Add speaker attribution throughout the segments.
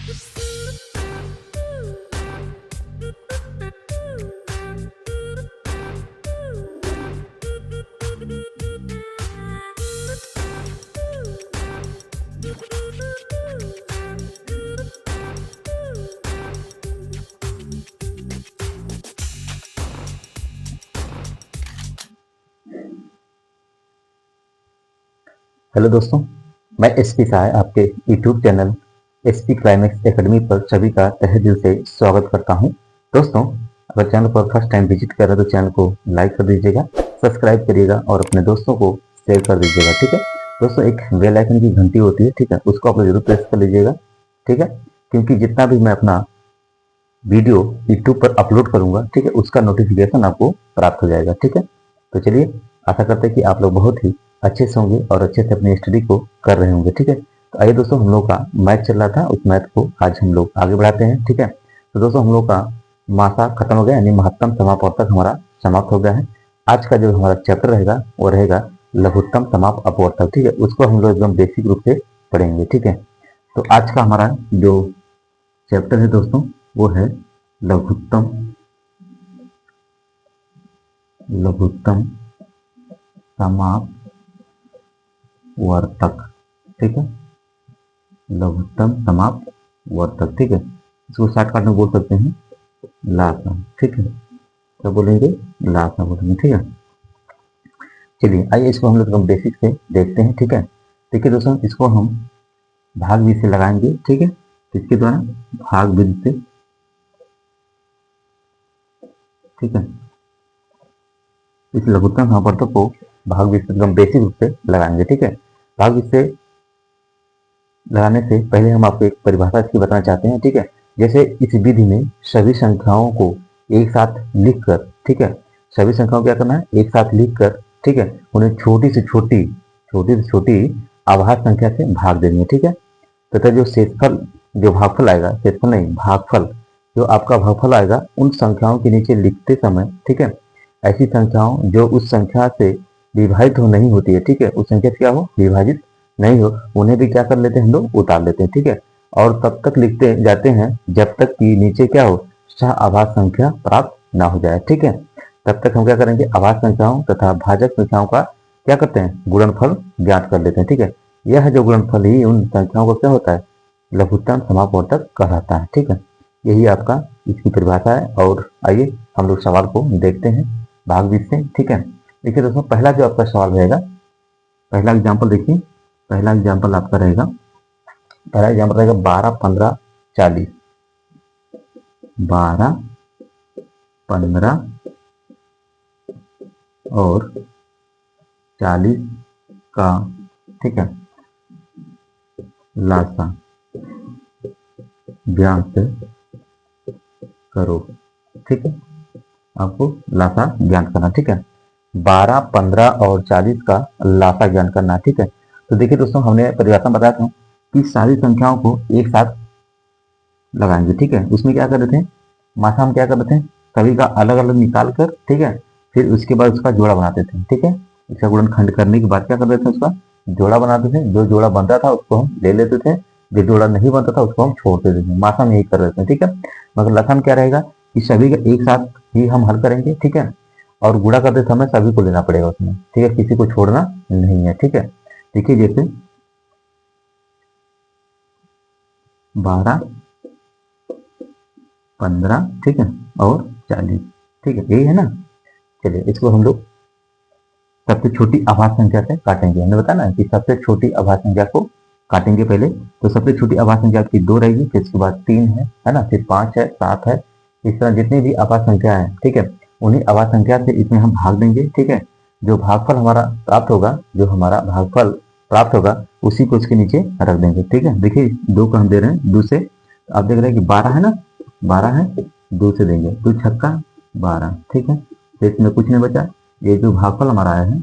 Speaker 1: Hello दोस्तों, मैं SP Sai आपके YouTube channel SP climax academy पर सभी का तहे दिल से स्वागत करता हूं। दोस्तों, अगर चैनल पर फर्स्ट टाइम विजिट कर रहे हैं तो चैनल को लाइक कर दीजिएगा, सब्सक्राइब करिएगा और अपने दोस्तों को शेयर कर दीजिएगा। ठीक है दोस्तों, एक बेल आइकन की घंटी होती है, ठीक है, उसको आप जरूर प्रेस कर लीजिएगा। ठीक है, क्योंकि जितना भी मैं अपना वीडियो यूट्यूब पर अपलोड करूंगा, ठीक है, उसका नोटिफिकेशन आपको प्राप्त हो जाएगा। ठीक है, तो चलिए, आशा करते हैं कि आप लोग बहुत ही अच्छे से होंगे और अच्छे से अपनी स्टडी को कर रहे होंगे। ठीक है, तो आइए दोस्तों, हम लोग का मैथ चल रहा था, उस मैथ को आज हम लोग आगे बढ़ाते हैं। ठीक है, तो दोस्तों हम लोग का मासा खत्म हो गया, यानी महत्तम समापवर्तक हमारा समाप्त हो गया है। आज का जो हमारा चैप्टर रहेगा वो रहेगा लघुत्तम समाप अपवर्तक। ठीक है, उसको हम लोग एकदम बेसिक रूप से पढ़ेंगे। ठीक है, तो आज का हमारा जो चैप्टर है दोस्तों वो है लघुत्तम समाप वर्तक। ठीक है, लघुत्तम समाप वर्तक। ठीक है, इसको शॉर्टकट में बोल सकते हैं लासा। ठीक है, क्या बोलेंगे? लासा बोलेंगे। ठीक है, चलिए आइए इसको हम लोग बेसिक से देखते हैं। ठीक है, देखिए दोस्तों, इसको हम भाग विधि से लगाएंगे। ठीक है, किसके द्वारा? भाग विधि से। ठीक है, इस लघुत्तम समापवर्तक को भाग विधि से एकदम बेसिक रूप से लगाएंगे। ठीक है, भाग विधि से लगाने से पहले हम आपको एक परिभाषा इसकी बताना चाहते हैं। ठीक है, जैसे इस विधि में सभी संख्याओं को एक साथ लिखकर, ठीक है, सभी संख्याओं को क्या करना है? एक साथ लिखकर, ठीक है, उन्हें छोटी से छोटी आभाज्य संख्या से भाग देनी है। ठीक है, तथा जो शेषफल, जो भागफल आएगा, शेषफल नहीं भागफल, जो आपका भागफल आएगा उन संख्याओं के नीचे लिखते समय, ठीक है, ऐसी संख्याओं जो उस संख्या से विभाजित हो नहीं होती है, ठीक है, उस संख्या से क्या हो? विभाजित नहीं हो, उन्हें भी क्या कर लेते हैं? हम लोग उतार लेते हैं। ठीक है, और तब तक लिखते जाते हैं जब तक कि नीचे क्या हो? सह आभाज्य संख्या प्राप्त ना हो जाए। ठीक है, तब तक हम क्या करेंगे? आभाज्य संख्याओं तथा भाजक संख्याओं का क्या करते हैं? गुणनफल ज्ञात कर लेते हैं। ठीक है, यह जो गुणनफल ही उन संख्याओं को क्या होता है? लघुत्तम समापवर्तक कहलाता है। ठीक है, यही आपका इसकी परिभाषा है। और आइए हम लोग सवाल को देखते हैं भाग विधि से। ठीक है, देखिए दोस्तों, पहला जो आपका सवाल रहेगा, पहला एग्जाम्पल देखिए, पहला एग्जाम्पल आपका रहेगा, पहला एग्जाम्पल रहेगा 12, 15, 40। 12, 15 और 40 का, ठीक है, लासा ज्ञात करो। ठीक है, आपको लासा ज्ञात करना। ठीक है, 12, 15 और 40 का लासा ज्ञात करना। ठीक है, तो देखिए दोस्तों, हमने परिभाषा बताया था कि सारी संख्याओं को एक साथ लगाएंगे। ठीक है, उसमें क्या कर देते हैं? मासा हम क्या कर देते हैं? सभी का अलग अलग निकाल कर, ठीक है, फिर उसके बाद उसका जोड़ा बनाते थे। ठीक है, इसका गुणनखंड करने के बाद क्या कर देते थे? उसका जोड़ा बनाते थे। जो जोड़ा बनता था उसको हम ले लेते थे, जो जोड़ा नहीं बनता था उसको हम छोड़ देते थे। मासा में यही कर देते हैं। ठीक है, मगर लक्षण क्या रहेगा कि सभी का एक साथ ही हम हल करेंगे। ठीक है, और गुणा करते समय सभी को लेना पड़ेगा उसमें। ठीक है, किसी को छोड़ना नहीं है। ठीक है, देखिए जैसे 12, 15, ठीक है, और 40। ठीक है, यही है ना। चलिए इसको हम लोग सबसे छोटी आभाज्य संख्या से काटेंगे। हमने बताया ना कि सबसे छोटी आभाज्य संख्या को काटेंगे पहले। तो सबसे छोटी आभाज्य संख्या आपकी 2 रहेगी, फिर इसके बाद 3 है ना, फिर 5 है, 7 है। इस तरह जितनी भी आभाज्य संख्या है, ठीक है, उन्हीं आभाज्य संख्या से इसमें हम भाग देंगे। ठीक है, जो भागफल हमारा प्राप्त होगा, जो हमारा भागफल प्राप्त होगा उसी को इसके नीचे रख देंगे। ठीक है, देखिए 2 का हम दे रहे हैं, 2 से आप देख रहे हैं कि 12 है ना, 12 है, 2 से देंगे, 2 छक्का 12। ठीक है, तो इसमें कुछ नहीं बचा। ये जो भागफल हमारा आया है,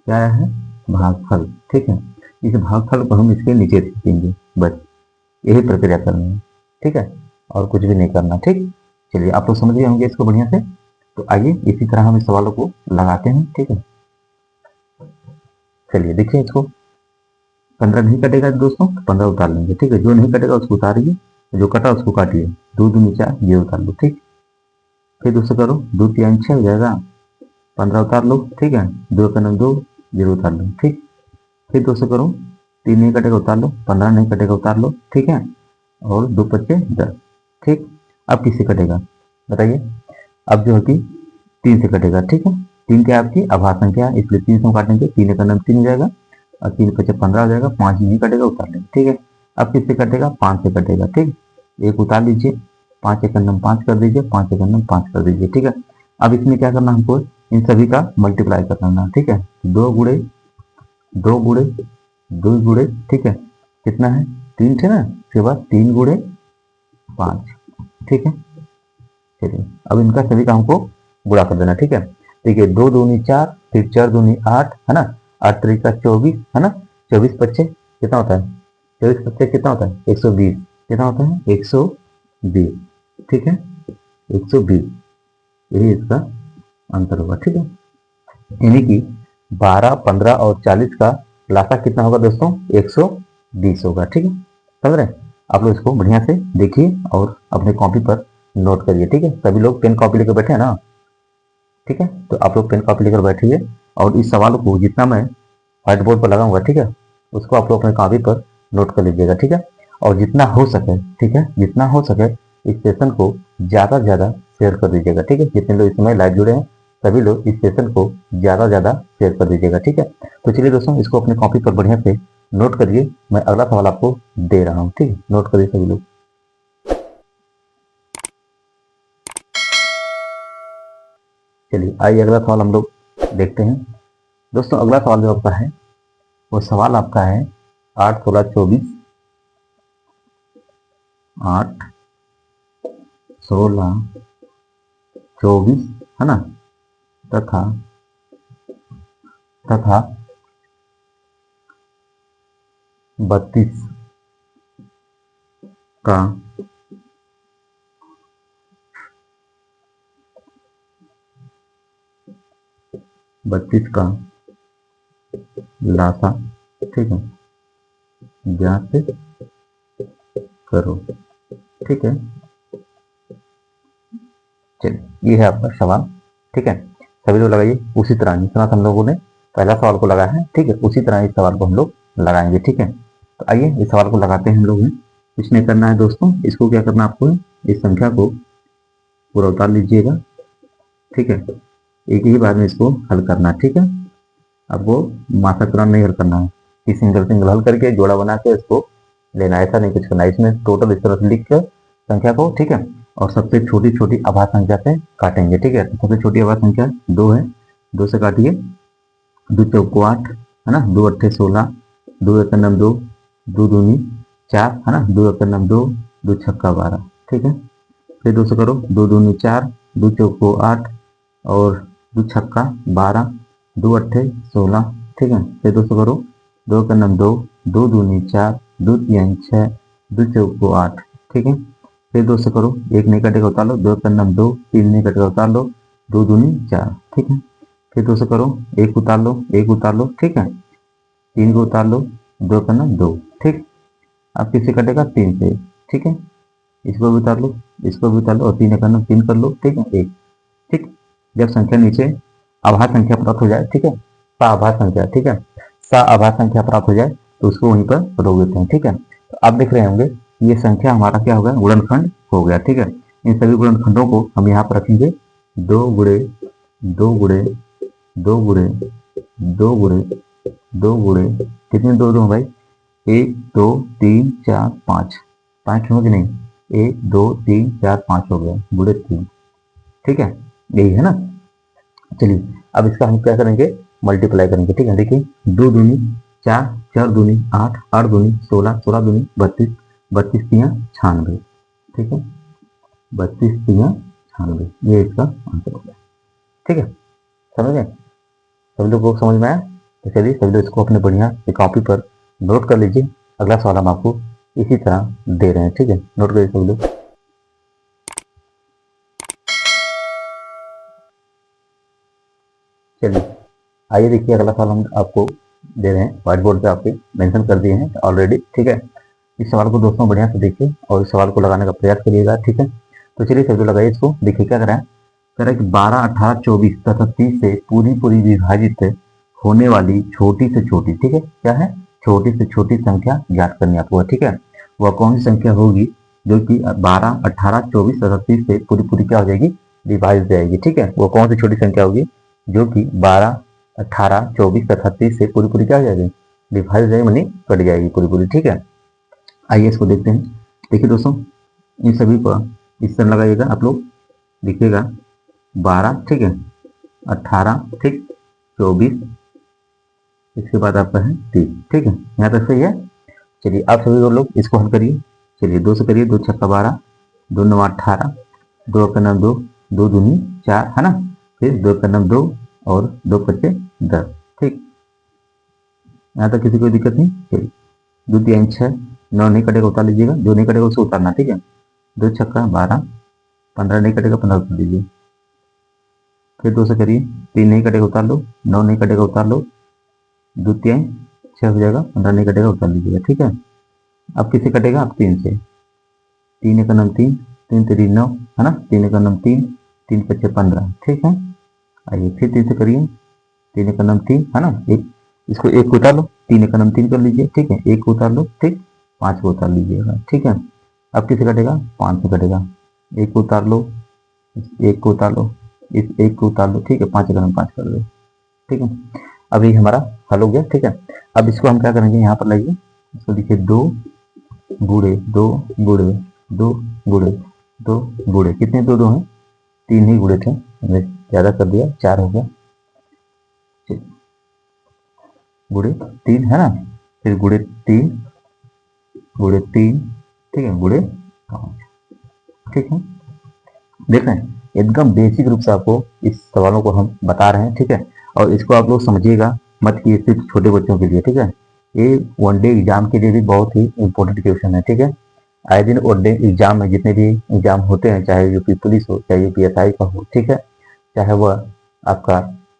Speaker 1: क्या आया है? भागफल। ठीक है, इस भागफल को हम इसके नीचे देंगे, बस यही प्रक्रिया करनी है। ठीक है, और कुछ भी नहीं करना। ठीक, चलिए आप लोग समझ गए होंगे इसको बढ़िया से। तो आइए इसी तरह हम इस सवालों को लगाते हैं। ठीक है, चलिए देखिए, इसको 15 नहीं कटेगा दोस्तों, 15 उतार लेंगे। ठीक है, जो नहीं कटेगा उसको उतारिए, जो कटा उसको काटिए, 2 दूनी 4 ये उतार लो, ठीक। फिर दोस्तों करो, 2 3 6 हो जाएगा, 15 उतार लो, ठीक है। 2 का 2 0 उतार लो, ठीक। फिर दोस्तों करो, 3 नहीं कटेगा उतार लो, 15 नहीं कटेगा उतार लो, ठीक है। और 2 पच्चे 10, ठीक। अब किससे कटेगा बताइए? अब जो है कि 3 से कटेगा, ठीक है। 3 क्या आपकी आभास संख्या है, इसलिए 3 से हम काटेंगे, 3 का नाम 3 हो जाएगा और 3 पच्चे 15 हो जाएगा, 5 नहीं कटेगा उतार लेंगे, ठीक है। अब किससे कटेगा? 5 से कटेगा, ठीक। एक उतार लीजिए, 5 एक नम 5 कर दीजिए, 5 एक नम 5 कर दीजिए, ठीक है। अब इसमें क्या करना हमको, इन सभी का मल्टीप्लाई करना, ठीक है। 2 गुड़े 2 गुड़े 2 गुड़े, ठीक है। कितना है? 3 थे ना, उसके बाद 3 गुड़े 5, ठीक है। चलिए अब इनका सभी का हमको गुणा कर देना, ठीक है। देखिए 2 दूनी 4, फिर 4 दूनी 8, है ना। 8 तरीका 24, है ना। 24 पच्चे कितना होता है? 24 पच्चे कितना होता है? 120। कितना होता है? 120, ठीक है। 120 यही इसका आंसर होगा, ठीक है। यानी कि 12, 15 और 40 का लासा कितना होगा दोस्तों? 120 होगा, ठीक है। समझ रहे हैं? आप लोग इसको बढ़िया से देखिए और अपने कॉपी पर नोट करिए, ठीक है। सभी लोग पेन कॉपी लेकर बैठे हैं ना, ठीक है। तो आप लोग पेन कॉपी लेकर बैठिए और इस सवाल को जितना मैं व्हाइट बोर्ड पर लगाऊंगा, ठीक है, उसको आप लोग अपने कॉपी पर नोट कर लीजिएगा, ठीक है। और जितना हो सके, ठीक है, जितना हो सके इस सेशन को ज़्यादा से ज़्यादा शेयर कर दीजिएगा, ठीक है। जितने लोग इस समय लाइव जुड़े हैं सभी लोग इस सेशन को ज़्यादा से ज़्यादा शेयर कर दीजिएगा, ठीक है। तो चलिए दोस्तों इसको अपने कॉपी पर बढ़िया से नोट करिए। मैं अगला सवाल आपको दे रहा हूँ, ठीक है। नोट करिए सभी लोग। चलिए आइए अगला सवाल हम लोग देखते हैं। दोस्तों अगला सवाल जो आपका है वो सवाल आपका है 8 16 24, 8 16 24, है ना, तथा तथा 32 का 32 का लासा, ठीक है, ज्ञात करो, ठीक है। चलिए ये है आपका सवाल, ठीक है। सभी लोग लगाइए उसी तरह जिस तरह हम लोगों ने पहला सवाल को लगाया है, ठीक है, उसी तरह इस सवाल को हम लोग लगाएंगे, ठीक है। तो आइए इस सवाल को लगाते हैं हम लोग। कुछ नहीं करना है दोस्तों, इसको क्या करना आपको, इस संख्या को पूरा उतार लीजिएगा, ठीक है। एक ही बार में इसको हल करना है, ठीक है। आपको मात्राक्रम नहीं हल करना है कि सिंगल सिंगल हल करके जोड़ा बना के इसको लेना, ऐसा नहीं कुछ करना है। इसमें टोटल इस तरह से लिख कर संख्या को, ठीक है, और सबसे छोटी छोटी आभास संख्या से काटेंगे, ठीक है। तो सबसे छोटी आभास संख्या 2 है, 2 से काटिए, 2 चौको 8, है ना, 2 अट्ठे 16, 2 एक नम 2, 2 दूनी 4, है ना, 2 एक नम 2, 2 छक्का 12, ठीक है। फिर 2 से करो, 2 दूनी 4, 2 चौको 8 और 2 छक्का 12, 2 अट्ठे 16, ठीक है। फिर 2 से करो, 2 का नम 2, 2 दूनी 4, 2 तीन 6, 2 चौको 8, ठीक है। फिर 2 से करो, 1 नहीं कटेगा उतार लो, 2 का नम 2, 3 नहीं कटेगा उतार लो, 2 दूनी 4, ठीक है। फिर 2 से करो, 1 उतार लो, 1 उतार लो, ठीक है। 3 को उतार लो, 2 का नम 2, ठीक। अब किससे कटेगा? 3 से, ठीक है। इसको भी उतार लो, इसको भी उतार लो और 3 का नम 3 कर लो, ठीक है, 1, ठीक। जब संख्या नीचे आभास संख्या प्राप्त हो जाए, ठीक है, सा आभास संख्या, ठीक है, सा आभास संख्या प्राप्त हो जाए तो उसको वहीं पर रोक देते हैं, ठीक है। तो आप देख रहे होंगे ये संख्या हमारा क्या हो गया? गुणनखंड हो गया, ठीक है। इन सभी गुणनखंडों को हम यहाँ पर रखेंगे 2 गुणे 2 गुणे 2 गुणे 2 गुणे 2 गुणे, कितने 2 दो भाई? 1 2 3 4 5, 5 हो कि नहीं? 1 2 3 4 5 हो गया, गुणे 3, ठीक है, यही है ना। चलिए अब इसका हम क्या करेंगे? मल्टीप्लाई करेंगे, ठीक है। देखिए 2 दूनी 4, 4 दूनी 8, 8 दूनी 16, 16 दूनी 32, 32 तियाँ 96, ठीक है, 32 तियाँ 96, ये इसका आंसर हो गया, ठीक है। समझ गए? सभी लोग को समझ में आया? तो चलिए सभी लोग इसको अपने बढ़िया से कॉपी पर नोट कर लीजिए। अगला सवाल हम आपको इसी तरह दे रहे हैं, ठीक है, नोट करिए सभी लोग। चलिए आइए देखिए अगला सवाल हम आपको दे रहे हैं, व्हाइट बोर्ड पे आपके मेंशन कर दिए हैं ऑलरेडी, ठीक है। इस सवाल को दोस्तों बढ़िया से देखिए और इस सवाल को लगाने का प्रयास करिएगा, ठीक है। तो चलिए सभी लगाइए इसको। देखिए क्या कह रहा है कि 12, 18, 24 तथा 30 से पूरी पूरी विभाजित होने वाली छोटी से छोटी, ठीक है, क्या है, छोटी से छोटी संख्या ज्ञात करनी आपको, ठीक है। वह कौन सी संख्या होगी जो कि 12, 18, 24 तथा 30 से पूरी पूरी क्या हो जाएगी, विभाजित हो जाएगी, ठीक है। वो कौन सी छोटी संख्या होगी जो कि 12, 18, 24 तथा 30 से पूरी पूरी क्या हो जाएगी, विभाजित हो जाएगी, मतलब कट जाएगी पूरी पूरी, ठीक है। आइए इसको देखते हैं। देखिए दोस्तों, इन सभी को इस तरह लगाइएगा आप लोग, देखिएगा 12, ठीक है, 18, ठीक, 24, इसके बाद आपका है 30, ठीक है, यहाँ तक सही है। चलिए आप सभी लोग इसको हल करिए। चलिए 2 से करिए, 2 छक्का 12, 2 9 18, 2 का नाम 2, 2 दूनी 4, है ना, फिर 2 का नाम 2 और 2 पच्चे 10, ठीक। यहाँ तक किसी कोई दिक्कत नहीं। चलिए 2 3 6, 9 नहीं कटेगा उतार लीजिएगा, 2 नहीं कटेगा उसको उतारना, ठीक है। 2 छक्का 12, 15 नहीं कटेगा 15 उतार लीजिए। फिर 2 से करिए, 3 नहीं कटेगा उतार लो, 9 नहीं कटेगा उतार लो, 2 3 6 हो जाएगा, 15 नहीं कटेगा उतार लीजिएगा, ठीक है। अब किसे कटेगा, अब 3 से, 3 का नाम 3, 3 3 9, है ना, 3 का नाम 3, 3 पच्चे 15, ठीक है। आइए फिर 3 से करिए, 3 का नाम 3, है ना, एक इसको एक उतार लो, 3 का नाम 3 कर लीजिए, ठीक है, एक उतार लो, ठीक, 5 को उतार लीजिएगा, ठीक है। अब किसे कटेगा, 5 से कटेगा, एक को उतार लो, एक को उतार लो, इस एक को उतार लो, ठीक है, 5 का नाम 5 कर लो, ठीक है। अब ये हमारा हल हो गया, ठीक है। अब इसको हम क्या करेंगे, यहाँ पर लाइए, इसको लिखिए 2 गुणे 2 गुणे 2 गुणे 2 गुणे, कितने 2 2 हैं, 3 ही गुणे थे, हमने ज्यादा कर दिया, 4 हो गया, गुणे 3, है ना, फिर गुणे 3 गुणे 3, ठीक है, गुणे 5, ठीक है। देख रहे हैं, एकदम बेसिक रूप से आपको इस सवालों को हम बता रहे हैं, ठीक है। और इसको आप लोग समझिएगा मत कि सिर्फ छोटे बच्चों के लिए, ठीक है। ये वनडे एग्जाम के लिए भी बहुत ही इंपॉर्टेंट क्वेश्चन है, ठीक है। आए दिन वनडे एग्जाम में जितने भी एग्जाम होते हैं, चाहे यूपी पुलिस हो, चाहे यूपीएसआई का हो, ठीक है, चाहे वह आपका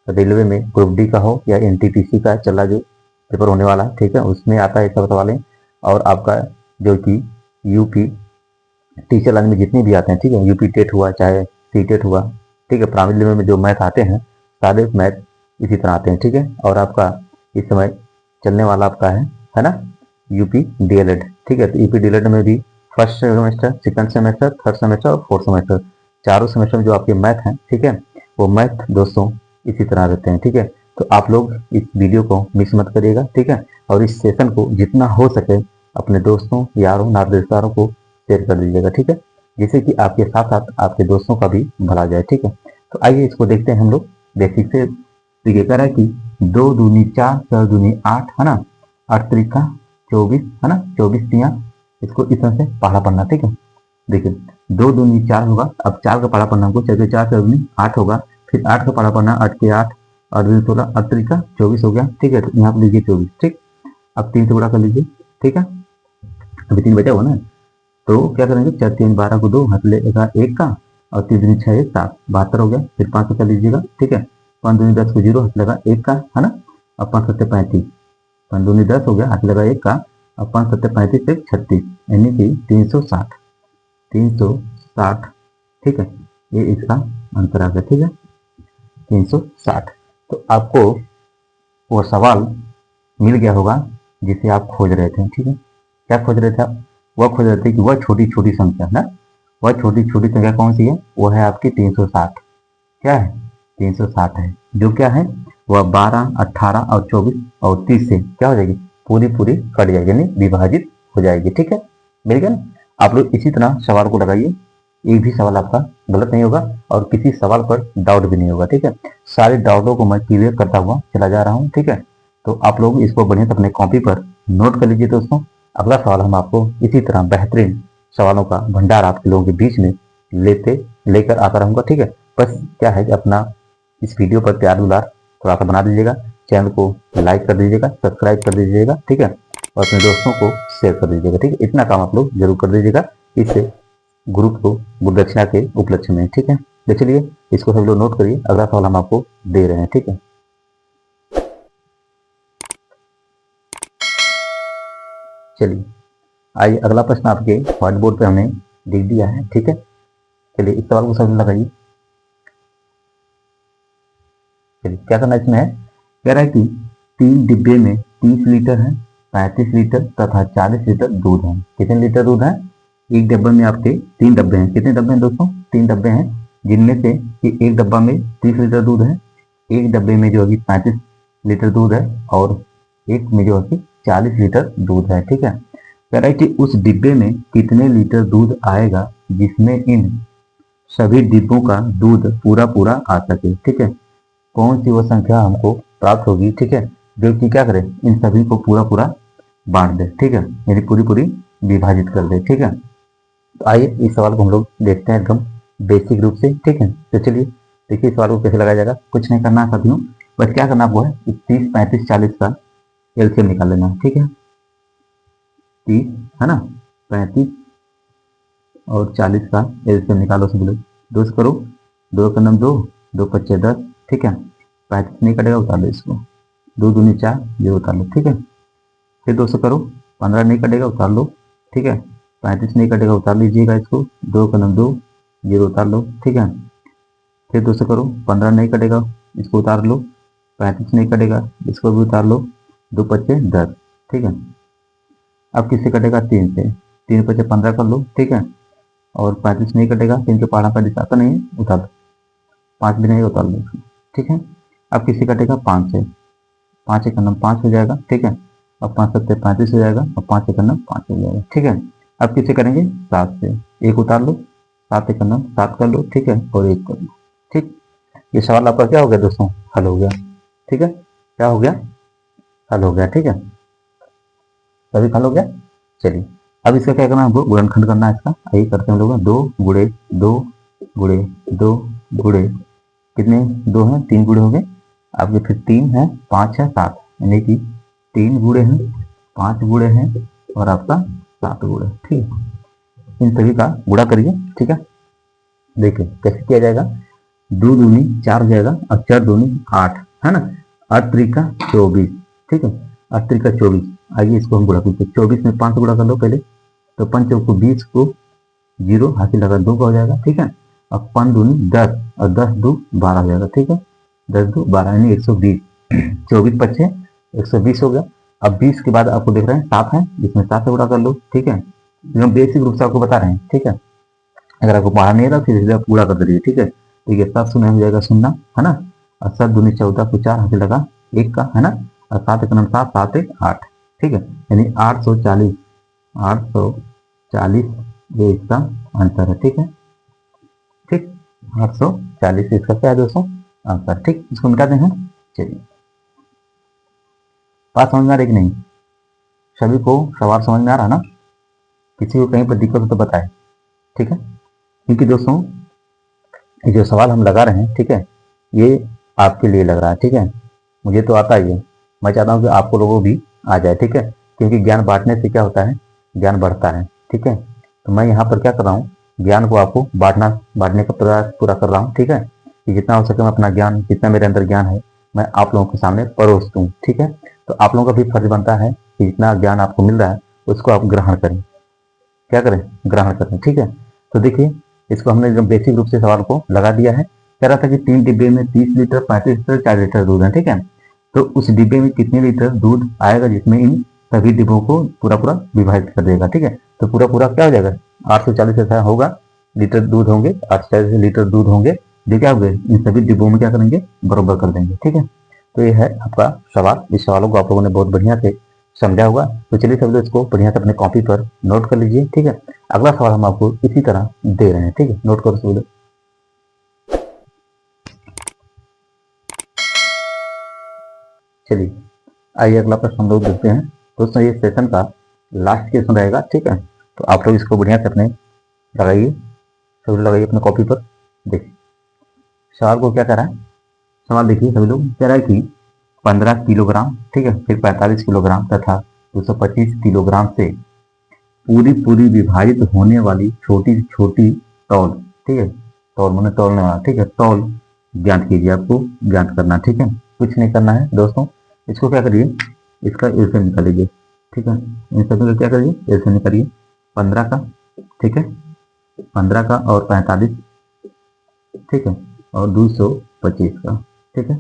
Speaker 1: रेलवे में ग्रुप डी का हो या एनटीपीसी का चला जो पेपर होने वाला है, ठीक है, उसमें आता है सब सवाल। और आपका जो कि यूपी टीचर लाइन में जितने भी आते हैं, ठीक है, यूपी टेट हुआ चाहे सी टेट हुआ, ठीक है, प्राइमरी लेवल में जो मैथ आते हैं सारे मैथ इसी तरह आते हैं, ठीक है। और आपका इस समय चलने वाला आपका है ना, यूपी डीएलएड, ठीक है। तो यूपी डीएलएड में भी first semester, second semester, third semester और फोर्थ सेमेस्टर, चारों सेमेस्टर में जो आपके मैथ हैं, ठीक है, वो मैथ दोस्तों इसी तरह रहते हैं, ठीक है। तो आप लोग इस वीडियो को मिस मत करिएगा, ठीक है, और इस सेशन को जितना हो सके अपने दोस्तों, यारों, नातेदारों को शेयर कर दीजिएगा, ठीक है, जिससे कि आपके साथ साथ आपके दोस्तों का भी भला जाए, ठीक है। तो आइए इसको देखते हैं हम लोग बेसिक से। तो ये कह रहा है कि 2 दूनी 4, 4 दूनी 8, है ना, 8 त्रिका 24, है ना, 24 तिया, इसको इस तरह से पढ़ा पढ़ना, ठीक है। देखिए 2 दूनी 4 होगा, अब 4 का पढ़ा पढ़ना हमको, 4 4 दूनी 8 होगा, फिर 8 का पढ़ा पढ़ना, 8 के 8, 8 दूनी 16, 8 त्रिका 24 हो गया, ठीक है। तो यहाँ पर लीजिए 24, ठीक। अब 3 से गुणा कर लीजिए, ठीक है, अभी 3 बचा हुआ ना, तो क्या करेंगे, 4 3 12 को 2 हाथ लेगा 1 का, और 3 दूनी 6 1 7, 72 हो गया। फिर 5 से कर लीजिएगा, ठीक है, 5 दूनी 10 को 0 हाथ लगा 1 का, है ना, अब 5 7 35, 5 दूनी 10 हो गया, हाथ लगा 1 का, अब 5 7 35 1 36, यानी कि 360, 360, ठीक है, ये इसका आंसर आ गया, ठीक है, 360। तो आपको वो सवाल मिल गया होगा जिसे आप खोज रहे थे, ठीक है। क्या खोज रहे थे आप, वह खोज रहे थे कि वह छोटी छोटी संख्या ना, वह छोटी छोटी संख्या कौन सी है, वो है आपकी 360, क्या है, 360 है, जो क्या है, वह 12, 18 और 24 और 30 से क्या हो जाएगी, पूरी पूरी कट जाएगी, यानी विभाजित हो जाएगी, ठीक है, मिल गया ना। आप लोग इसी तरह सवाल को लगाइए, एक भी सवाल आपका गलत नहीं होगा और किसी सवाल पर डाउट भी नहीं होगा, ठीक है। सारे डाउटों को मैं क्लियर करता हुआ चला जा रहा हूँ, ठीक है। तो आप लोग इसको बढ़िया से अपने कॉपी पर नोट कर लीजिए दोस्तों। अगला सवाल हम आपको इसी तरह बेहतरीन सवालों का भंडार आपके लोगों के बीच में लेकर आता रहूंगा, ठीक है। बस क्या है कि अपना इस वीडियो पर प्यार दुलार थोड़ा सा बना दीजिएगा, चैनल को लाइक कर दीजिएगा, सब्सक्राइब कर दीजिएगा, ठीक है, और अपने दोस्तों को शेयर कर दीजिएगा, ठीक है। इतना काम आप लोग जरूर कर दीजिएगा, इससे गुरु को गुरु दक्षिणा के उपलक्ष्य में, ठीक है। तो चलिए इसको सब लोग नोट करिए, अगला सवाल हम आपको दे रहे हैं, ठीक है। चलिए आइए अगला प्रश्न आपके व्हाइट बोर्ड पे हमने लिख दिया है, ठीक है। चलिए इस सवाल को समझ लगाइए। चलिए क्या करना इसमें है, कह रहा है कि 3 डिब्बे में 30 लीटर है, 35 लीटर तथा 40 लीटर दूध है। कितने लीटर दूध है? एक डब्बे में आपके 3 डब्बे हैं। कितने डब्बे हैं दोस्तों? 3 डब्बे हैं, जिनमें से कि एक डब्बा में 30 लीटर दूध है, एक डब्बे में जो है 35 लीटर दूध है और एक में जो है 40 लीटर दूध है, ठीक है। कह रहा है कि उस डिब्बे में कितने लीटर दूध आएगा जिसमें इन सभी डिब्बों का दूध पूरा पूरा आ सके, ठीक है। कौन सी वो संख्या हमको प्राप्त होगी, ठीक है, जो कि क्या करे, इन सभी को पूरा पूरा बांट दे, ठीक है, यानी पूरी पूरी विभाजित कर दे, ठीक है। तो आइए इस सवाल को हम लोग देखते हैं एकदम बेसिक रूप से, ठीक है। तो चलिए देखिए इस सवाल को कैसे लगाया जाएगा। कुछ नहीं करना साथियों, बस क्या करना आपको है, 30, 35, 40 का एलसीएम निकाल लेना, ठीक है। 30 है ना, 35 और 40 का एलसीएम निकालो सब लोग। 2 से करो, 2 का नम 2, 2 पच्चे 10, ठीक है। 35 नहीं कटेगा, उतार लो इसको, 2 दूनी 4, 0 उतार लो, ठीक है। फिर 2 से करो, 15 नहीं कटेगा, उतार लो, ठीक है। 35 नहीं कटेगा, उतार लीजिएगा इसको, 2 का नम 2, 0 उतार लो, ठीक है। फिर 2 से करो, 15 नहीं कटेगा, इसको उतार लो, 35 नहीं कटेगा, इसको भी उतार लो, 2 पच्चे 10, ठीक है। अब किससे कटेगा? 3 से, 3 पच्चे 15 कर लो, ठीक है। और 35 नहीं कटेगा, 3 के पहाड़ा पर दिखाता नहीं है, उतार लो, 5 भी नहीं उतार लो, ठीक है। अब किससे कटेगा? 5 से, 5 एक नम 5 हो जाएगा, ठीक है। अब 5 सत्ते 35 हो जाएगा और 5 एक नम 5 हो जाएगा, ठीक है। अब किससे करेंगे? 7 से, 1 उतार लो, 7 एक नम 7 कर लो, ठीक है, और 1 कर लो, ठीक। ये सवाल आपका क्या हो गया दोस्तों? हल हो गया, ठीक है। क्या हो गया? हल हो गया, ठीक है। सभी हल हो गया। चलिए अब इसका क्या करना है, हमको गुणनखंड करना है इसका। आइए करते हैं हम लोग, 2 गुणे 2 गुणे 2 गुणे कितने 2 हैं, 3 गुणे हो गए आपके, फिर 3 है, 5 है, 7, यानी कि 3 गुणे हैं, 5 गुणे हैं और आपका 7 गुणे, ठीक है। इन सभी का गुणा करिए, ठीक है। देखिए कैसे किया जाएगा, 2 दूनी 4 हो जाएगा और 4 दूनी 8, है ना, 8 त्रिका 24, ठीक है, 8 त्रिका 24। आइए इसको हम गुणा करते हैं, 24 में 5 गुणा कर लो पहले, तो 5 चौको 20 को 0 हासिल लगा 2 का हो जाएगा, ठीक है। अब 5 दूनी 10 और 10 2 12 हो जाएगा, ठीक है, 10 2 12 यानी 120, 24 पच्चे 120 हो गया। अब 20 के बाद आपको देख रहे हैं 7 है, जिसमें 7 से गुणा कर लो, ठीक है। हम बेसिक रूप से आपको बता रहे हैं, ठीक है। अगर आपको पढ़ा नहीं रहा फिर इसे आप पूरा कर दीजिए, ठीक है। तो ये 7 शून्य हो जाएगा 0, है ना, और 7 दूनी 14 को 4 हासिल लगा 1 का, है ना, और 7 एक 7, 7 1 8, ठीक है, यानी 840, 840 ये इसका आंसर है, ठीक है, ठीक, 840 इसका क्या है दोस्तों? आंसर, ठीक। इसको मिटा दें हम। चलिए बात समझ में आ रही कि नहीं? सभी को सवाल समझ में आ रहा ना? किसी को कहीं पर दिक्कत हो तो बताए, ठीक है। क्योंकि दोस्तों जो सवाल हम लगा रहे हैं, ठीक है, ये आपके लिए लग रहा है, ठीक है। मुझे तो आता ही है, मैं चाहता हूँ कि आपको लोगों भी आ जाए, ठीक है, क्योंकि ज्ञान बांटने से क्या होता है, ज्ञान बढ़ता है, ठीक है। तो मैं यहाँ पर क्या कर रहा हूँ, ज्ञान को आपको बांटने का प्रयास पूरा कर रहा हूँ, ठीक है, कि जितना हो सके मैं अपना ज्ञान, जितना मेरे अंदर ज्ञान है मैं आप लोगों के सामने परोस दूँ, ठीक है। तो आप लोगों का भी फर्ज बनता है कि जितना ज्ञान आपको मिल रहा है उसको आप ग्रहण करें, क्या करें, ग्रहण करें, ठीक है। तो देखिए इसको हमने जो बेसिक रूप से सवाल को लगा दिया है, कह रहा था कि 3 डिब्बे में 30 लीटर 35 लीटर 4 लीटर दूध है, ठीक है। तो उस डिब्बे में कितने लीटर दूध आएगा जिसमें इन सभी डिब्बों को पूरा पूरा विभाजित कर देगा, ठीक है। तो पूरा पूरा क्या हो जाएगा, 840 ऐसा होगा लीटर दूध होंगे, 840 लीटर दूध होंगे, जो क्या होंगे इन सभी डिब्बों में क्या करेंगे, बराबर कर देंगे, ठीक है। तो ये है आपका सवाल। इस सवालों को आप लोगों ने बहुत बढ़िया से समझा होगा। तो चलिए सब लोग इसको बढ़िया से अपने कॉपी पर नोट कर लीजिए, ठीक है। अगला सवाल हम आपको इसी तरह दे रहे हैं, ठीक है, नोट करो सब लोग। चलिए आइए अगला प्रश्न हम लोग देखते हैं। दोस्तों ये सेशन का लास्ट क्वेश्चन रहेगा, ठीक है। तो आप लोग इसको बढ़िया से अपने लगाइए, सभी लगाइए अपने कॉपी पर। देखिए सवाल को क्या कह रहा है, सवाल देखिए सभी लोग, कह रहा है कि 15 किलोग्राम, ठीक है, फिर 45 किलोग्राम तथा 225 किलोग्राम से पूरी पूरी विभाजित होने वाली छोटी छोटी तौल, ठीक है, तौल मैंने तौलने वाला, ठीक है, तौल ज्ञात कीजिए, आपको ज्ञात करना, ठीक है। कुछ नहीं करना है दोस्तों, इसको क्या करिए, इसका एलसीएम निकाल लीजिए, ठीक है। इन सभी का क्या करिए, एलसीएम निकालिए 15 का, ठीक है, 15 का और 45, ठीक है, और 225 का, ठीक है,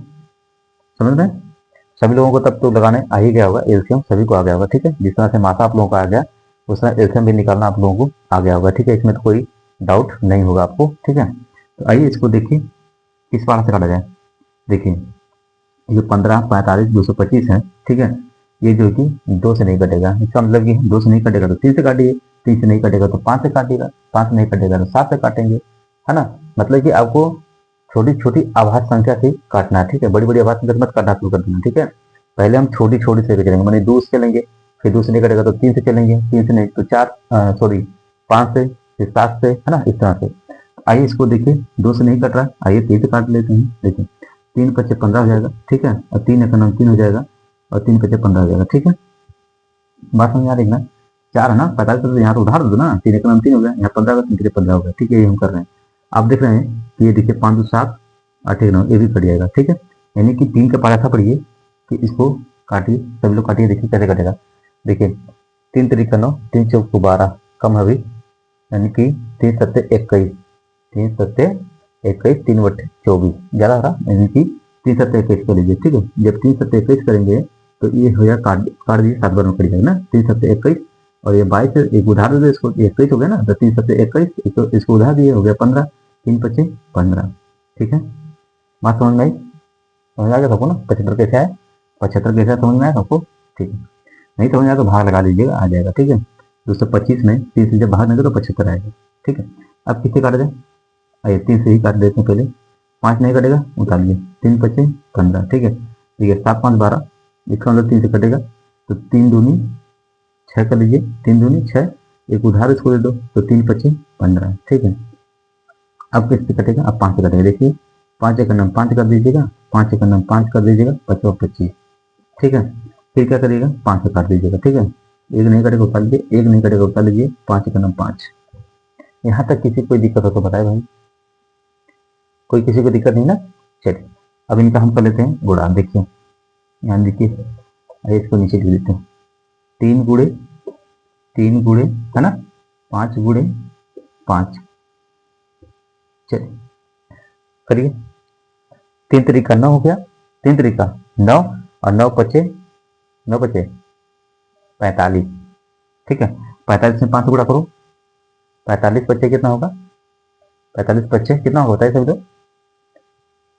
Speaker 1: समझ रहे हैं। सभी लोगों को तब तो लगाने आ ही गया होगा, एलसीएम सभी को आ गया होगा, ठीक है। जिस तरह से मासा आप लोगों का आ गया उस तरह एलसीएम भी निकालना आप लोगों को आ गया होगा, ठीक है। इसमें तो कोई डाउट नहीं होगा आपको, ठीक है। तो आइए इसको देखिए किस बार से काटा जाए। देखिए ये 15, 45, 225 है, ठीक है। ये जो कि 2 से नहीं कटेगा, इसका मतलब कि 2 से नहीं कटेगा तो 3 से काटिए, 3 से नहीं कटेगा तो 5 से काटिएगा, 5 से नहीं कटेगा तो 7 से काटेंगे, है ना। मतलब कि आपको छोटी छोटी आभास संख्या से काटना है, ठीक है। बड़ी बड़ी आभास संख्या मत काटना शुरू कर देना, ठीक है। पहले हम छोटी छोटी से चलेंगे, मैंने 2 से चलेंगे, फिर 2 से नहीं कटेगा तो 3 से चलेंगे, 3 से नहीं तो 5 से, फिर 7 से, है ना, इस तरह से। आइए इसको देखिए, 2 से नहीं कट रहा, आइए 3 से काट लेते हैं। देखिए 3 पच्चे 15 हो जाएगा, ठीक है, और 3 एक नम 3 हो जाएगा, और 3 पच्चे 15 हो जाएगा, ठीक है। बात समझ आ रही है ना। 4 है ना, 45 तो यहाँ तो उधार दो ना, 3 एक नम 3 हो गया, यहाँ 15 का 3 पच्चे 15 हो गया, ठीक है। ये हम कर रहे हैं। आप देख रहे हैं कि ये देखिए 5 2 7 8 1 9, ये भी कट जाएगा, ठीक है। यानी कि 3 का पारा था पढ़िए कि इसको काटिए, सभी लोग काटिए, देखिए कैसे कटेगा। देखिए 3 तरीका 9, 3 चौक 12 कम हवी, यानी कि 3 सत्ते 21, 3 सत्ते 21, 3 बट्टे 24 ज्यादा हो रहा, यानी कि 3 सत्ते 21 कर लीजिए, ठीक है। जब 3 सत्ते 21 करेंगे तो ये हो जाएगा, काट दीजिए, 7 बार में कट जाएगा ना, 3 सत्ते 21, और ये 22 एक उधार दे दो इसको, 21 हो गया ना, तो 3 सत्ते 21, इसको उधार दिए, हो गया 15, 3 पच्चे 15, ठीक है। बात समझ में आई, समझ आ गया सबको ना। 75 कैसे आए, 75 कैसे आए समझ में आया सबको, ठीक है। नहीं समझ आया तो भाग लगा लीजिएगा, आ जाएगा, ठीक है। 225 में 3 से जब भाग नहीं तो 75 आएगा, ठीक है। अब किससे काटा जाए, आइए 3 से ही काट देते हैं पहले, 5 नहीं कटेगा, उतार लिए, 3 पच्चे 15, ठीक है। ठीक है, 7 5 12, इसका मतलब 3 से कटेगा, तो 3 दूनी 6 कर लीजिए, 3 दूनी 6, एक उधार इसको दे दो, तो 3 पच्चे 15, ठीक है। अब किससे कटेगा, अब 5 से कटेगा, देखिए 5 एक नम 5 कर दीजिएगा, 5 एक नम 5 कर दीजिएगा, 5 25, ठीक है। फिर क्या करिएगा, 5 से काट दीजिएगा, ठीक है। एक नहीं कटेगा उतार लीजिए, एक नहीं कटेगा उतार लीजिए, 5 एक नम 5। यहाँ तक किसी कोई दिक्कत हो तो बताए भाई, कोई किसी को दिक्कत नहीं ना। चलिए अब इनका हम कर लेते हैं गुणा। देखिए यहाँ देखिए, अरे इसको नीचे लिख देते हैं, 3 गुणे है ना, 5 गुणे 5, चलिए करिए। 3 तरीका 9 हो गया, 3 तरीका 9, और 9 पचे 45, ठीक है। 45 में 5 गुणा करो, 45 पच्चे कितना होगा, 45 पच्चे कितना होता है सब लोग,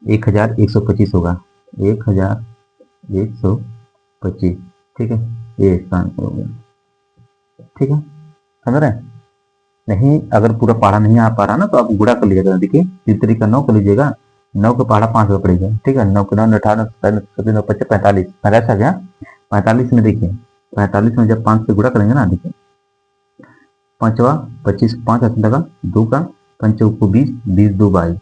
Speaker 1: 1125 होगा, 1125, ठीक है। ये इसका आंसर हो गया, ठीक है, समझ रहे हैं। नहीं अगर पूरा पहाड़ा नहीं आ पा रहा ना तो आप गुणा कर लीजिएगा। देखिए 3 तरीका 9 कर लीजिएगा, 9 का पहाड़ा 5 रुपये पड़ेगा, ठीक है। 9 के 9 18 9 पच्चे 45, 45 आ गया। 45 में देखिए, 45 में जब 5 से गुणा करेंगे ना, देखिए पांचवा 25 को 5 हाथ लगा, 2 का, पंचों को 20, 20 2 22,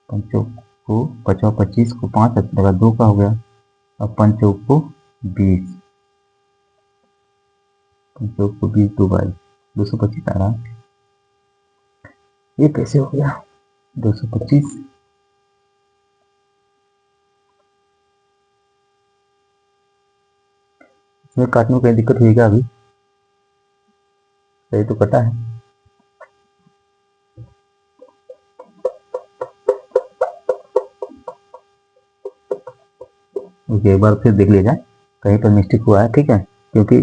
Speaker 1: पंचों को 50, 25 को 5 हाथ लगा, 2 का हो गया, अब पंचों को 20, पंचों को 20 2 22, 225 आ रहा। ये कैसे हो गया 225, इसमें काटने में कहीं दिक्कत हुई क्या, अभी सही तो कटा है। एक बार फिर देख लिया जाए कहीं पर मिस्टेक हुआ है, ठीक है, क्योंकि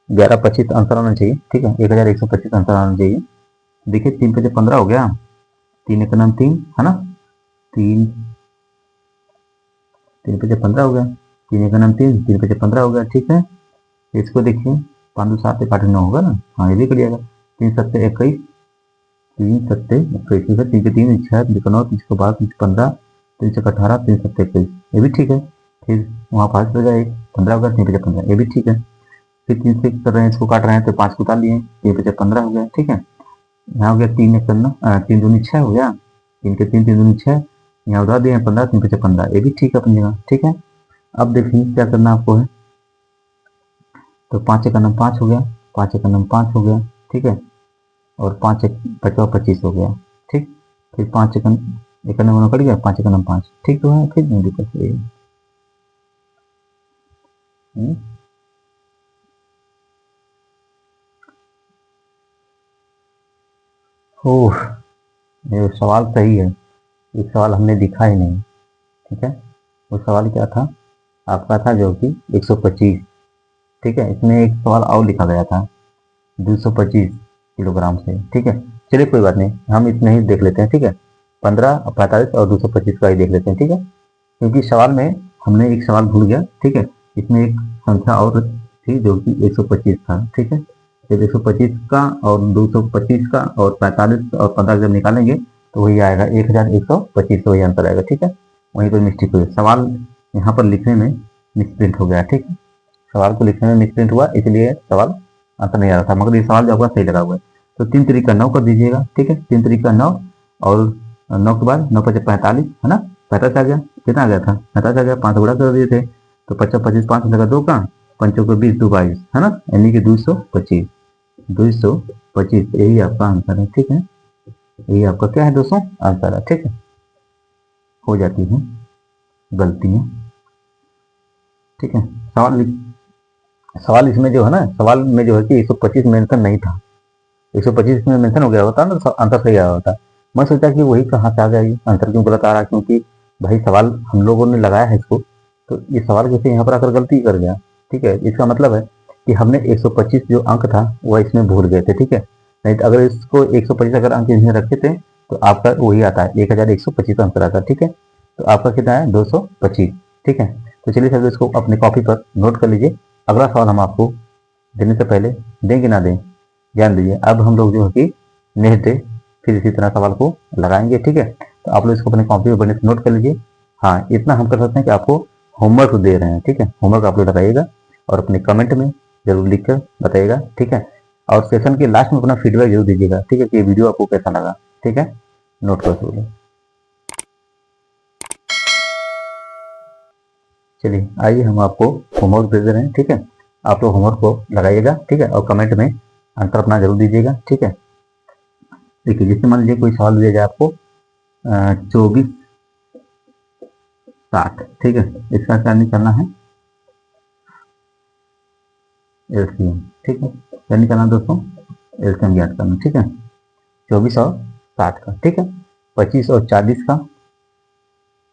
Speaker 1: 1125 आंसर आना चाहिए, ठीक है, 1125 आंसर आना चाहिए। देखिए 3 पचे 15 हो गया, 3 एक नाम 3 है ना, 3 3 पचे 15 हो गया, 3 एक नाम 3, 3 पचे 15 हो गया, ठीक है। इसको देखिए 5 2 7 1 8 9 होगा ना, हाँ ये भी कर जाएगा, 3 सत्ते 21, 3 सत्ते 21, ठीक है, 3 के 3 6, 3 का 9, 3 का 12, 3 15, 3 से 18, 3 सत्ते 21, ये भी ठीक है। फिर वहाँ 5 हो जाए 15 होगा, 3 पचे 15, ये भी ठीक है। फिर 3 से कर रहे हैं, इसको काट रहे हैं तो 5 को उतार लिए, 3 पचे 15 हो गया, ठीक है। यहाँ हो गया 3 एक करना, 3 दूनी 6 हो गया, 3 के 3 3 दूनी 6, यहाँ उतार दिए 15, 3 पचे 15, ये भी ठीक है अपनी जगह, ठीक है। अब देखिए क्या करना आपको है, तो 5 एक नम 5 हो गया, 5 एक नम 5 हो गया, ठीक है, और 5 एक 50 25 हो गया, ठीक। फिर 5 एक नम कट गया, 5 एक नम 5, ठीक तो है, फिर नहीं दिक्कत है। हम्म, ओह, ये सवाल सही है। ये सवाल हमने दिखा ही नहीं। ठीक है, वो सवाल क्या था आपका? था जो कि 125। ठीक है, इसमें एक सवाल और लिखा गया था 225 किलोग्राम से। ठीक है, चलिए कोई बात नहीं, हम इतने ही देख लेते हैं। ठीक है, 15, 45 और 225 का ही देख लेते हैं। ठीक है, क्योंकि सवाल में हमने एक सवाल भूल गया। ठीक है, इसमें एक संख्या और थी जो कि 125 था। ठीक है, जब 125 का और 225 का और 45 और 15 जब निकालेंगे तो वही आएगा 1125, वही आंसर आएगा। ठीक है, वहीं पर मिस्टेक हुई, सवाल यहाँ पर लिखने में मिसप्रिंट हो गया। ठीक है, सवाल को लिखने में मिसप्रिंट हुआ, इसलिए सवाल आंसर नहीं आ रहा था, मगर ये सवाल जो आपका सही लगा हुआ है। तो 3 तरीका 9 कर दीजिएगा। ठीक है, 3 तरीका 9, और 9 के बाद 9 पचे 45 है ना, 45 आ गया। कितना आ गया था? 45 आ गया, 5 गुणा कर दिए थे तो 50 25 5 लगा 2 का, पंचों को 20 2 22 है ना, यानी कि 225। 225 यही आपका आंसर है। ठीक है, यही आपका क्या है दोस्तों? आंसर है। ठीक है, हो जाती है गलतियां। ठीक है, सवाल इसमें जो है ना, सवाल में जो है कि 125 मेंशन नहीं था। 125 में मेंशन हो गया होता ना तो आंसर सही आया होता। मैं सोचा कि वही कहाँ से आ गया, ये आंसर क्यों गलत आ रहा है, क्योंकि भाई सवाल हम लोगों ने लगाया है इसको, तो ये सवाल कैसे यहाँ पर आकर गलती कर गया। ठीक है, इसका मतलब है कि हमने 125 जो अंक था वह इसमें भूल गए थे। ठीक है, नहीं तो अगर इसको 125 अगर अंक इसमें रखे थे तो आपका वही आता है, 1125 आंसर आता है। ठीक है, तो आपका कितना है? 225। ठीक है, तो चलिए सर इसको अपने कॉपी पर नोट कर लीजिए। अगला सवाल हम आपको देने से पहले दें कि ना दें, ध्यान दीजिए। अब हम लोग जो है कि नेक्स्ट डे फिर इसी तरह सवाल को लगाएंगे। ठीक है, तो आप लोग इसको अपने कॉपी पर बढ़िया से नोट कर लीजिए। हाँ, इतना हम कर सकते हैं कि आपको होमवर्क दे रहे हैं। ठीक है, होमवर्क आप लोग लगाइएगा और अपने कमेंट में जरूर लिख कर बताइएगा। ठीक है, और सेशन के लास्ट में अपना फीडबैक जरूर दीजिएगा। ठीक है, कि ये वीडियो आपको कैसा लगा। ठीक है, नोट कर सकते। चलिए आइए हम आपको होमवर्क दे दे रहे हैं। ठीक है, आप लोग होमवर्क को लगाइएगा। ठीक है, और कमेंट में आंसर अपना जरूर दीजिएगा। ठीक है, देखिए जिससे मान लीजिए कोई सवाल दिया जाए आपको 24 60। ठीक है, इसका क्या निकालना है? एलसीएम। ठीक है, क्या निकालना है दोस्तों? एलसीएम ज्ञात करना। ठीक है, 24 और 60 का। ठीक है, 25 और 40 का,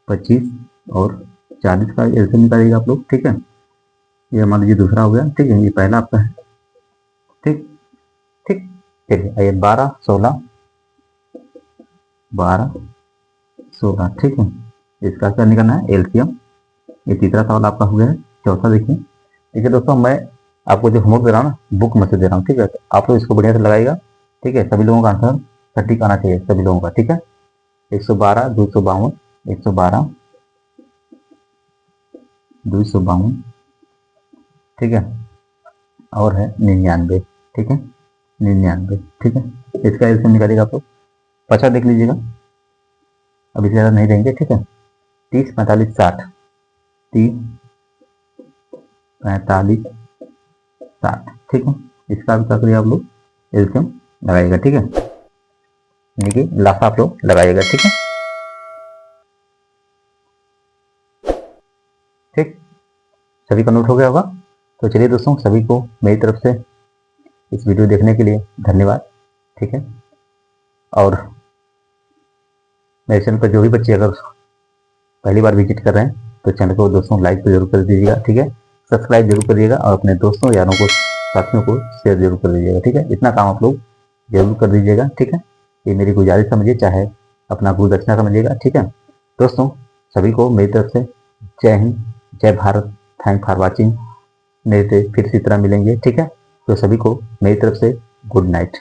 Speaker 1: 25 और 40 का एलसीएम निकालिएगा आप लोग। ठीक है, ये मान लीजिए दूसरा हो गया। ठीक है, ये पहला आपका है। ठीक ठीक, चलिए आइए 12 16, 12 16। ठीक है, इसका क्या निकालना है? एलसीएम। ये तीसरा सवाल आपका हो गया है। चौथा देखिए, देखिए दोस्तों, मैं आपको जो होमवर्क दे रहा हूँ ना, बुक में से दे रहा हूँ। ठीक है, तो आप लोग इसको बढ़िया से लगाइएगा। ठीक है, सभी लोगों का आंसर सटीक आना चाहिए, सभी लोगों का। ठीक है, 112 252, 112 252। ठीक है, और है 99। ठीक है, 99। ठीक है, इसका एल्सियम निकालिएगा आप लोग। पचा देख लीजिएगा, अभी ज़्यादा नहीं देंगे। ठीक है, 30 45 60, 30 45 60। ठीक है, इसका भी क्या करिए आप लोग? एल्सियम लगाइएगा। ठीक है, यानी कि लाफा आप लोग लगाइएगा। ठीक है, ठीक, सभी का नोट हो गया होगा। तो चलिए दोस्तों, सभी को मेरी तरफ से इस वीडियो देखने के लिए धन्यवाद। ठीक है, और मेरे चैनल पर जो भी बच्चे अगर पहली बार विजिट कर रहे हैं तो चैनल को दोस्तों लाइक तो जरूर कर दीजिएगा। ठीक है, सब्सक्राइब जरूर करिएगा और अपने दोस्तों यारों को साथियों को शेयर जरूर कर दीजिएगा। ठीक है, इतना काम आप लोग जरूर कर दीजिएगा। ठीक है, ये मेरी गुजारिश समझिए, चाहे अपना गुरु दक्षिणा समझिएगा। ठीक है दोस्तों, सभी को मेरी तरफ से जय हिंद, जय भारत। Thank for watching. मेरे फिर इसी तरह मिलेंगे। ठीक है, तो सभी को मेरी तरफ से गुड नाइट।